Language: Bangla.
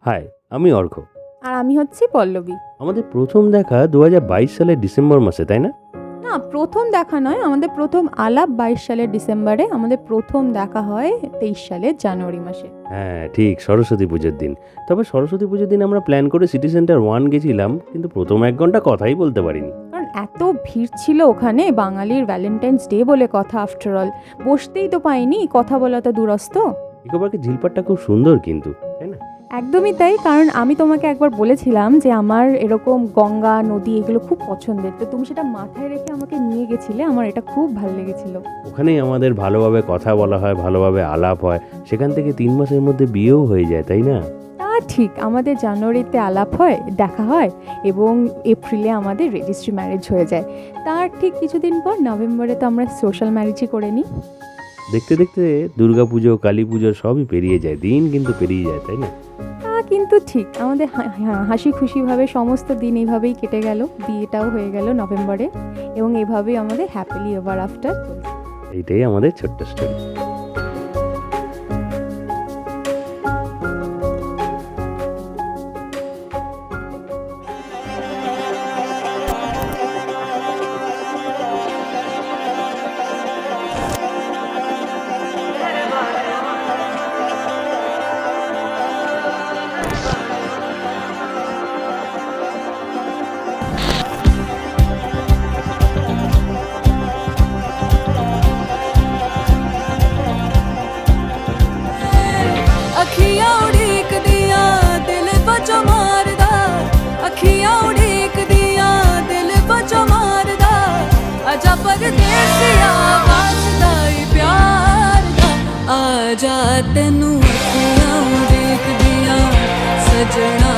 হাই, আমি অর্ঘ। আর আমি হচ্ছি পল্লবী। আমাদের প্রথম দেখা 2022 সালের ডিসেম্বর মাসে, তাই না? না, প্রথম দেখা নয়, আমাদের প্রথম আলাপ 22 সালের ডিসেম্বরে, আমাদের প্রথম দেখা হয় 23 সালের জানুয়ারি মাসে। হ্যাঁ ঠিক, সরস্বতী পুজোর দিন। তবে সরস্বতী পুজোর দিন আমরা প্ল্যান করে সিটি সেন্টার 1 গেছিলাম, কিন্তু প্রথম 1 ঘন্টা কথাই বলতে পারিনি। কারণ এত ভিড় ছিল ওখানে, বাঙালির ভ্যালেন্টাইন্স ডে বলে কথা, আফটার অল বসতেই তো পাইনি, কথা বলা তো দূরস্থ। ইকো পার্কের ঝিলপাটটা খুব সুন্দর কিন্তু, তাই না? একদমই তাই, কারণ আমি তোমাকে একবার বলেছিলাম যে আমার এরকম গঙ্গা নদী এগুলো খুব পছন্দের, তো তুমি সেটা মাথায় রেখে আমাকে নিয়ে গেছিলে, আমার এটা খুব ভালো লেগেছিল। ওখানেই আমাদের ভালোভাবে কথা বলা হয়, ভালোভাবে আলাপ হয়, সেখান থেকে 3 মাসের মধ্যে বিয়েও হয়ে যায়, তাই না? তা ঠিক, আমাদের জানুয়ারিতে আলাপ হয়, দেখা হয়, এবং এপ্রিলে আমাদের রেজিস্ট্রি ম্যারেজ হয়ে যায়। তার ঠিক কিছুদিন পর নভেম্বরে তো আমরা সোশ্যাল ম্যারেজই করে নিই। দেখতে দেখতে দুর্গাপুজো, কালী পুজো সবই পেরিয়ে যায়, দিন কিন্তু পেরিয়ে যায়, তাই না? তা কিন্তু ঠিক, আমাদের হাসি খুশিভাবে সমস্ত দিন এইভাবেই কেটে গেল, বিয়েটাও হয়ে গেল নভেম্বরে, এবং এভাবেই আমাদের হ্যাপিলি এভার আফটার চলছে। এইটাই আমাদের ছোট্ট স্টোরি। ਅੱਖੀਆਂ ਉਡੀਕਦੀਆਂ ਦਿਲ ਬਚੋ ਮਾਰਦਾ, ਅੱਖੀਆਂ ਉਡੀਕਦੀਆਂ ਦਿਲ ਬਚੋ ਮਾਰਦਾ, ਆਜਾ ਪਰਦੇਸੀਆ ਵਾਸਦਾ ਈ ਪਿਆਰ ਦਾ, ਆਜਾ ਤੈਨੂੰ ਅੱਖੀਆਂ ਉਡੀਕਦੀਆਂ ਸਜਣਾ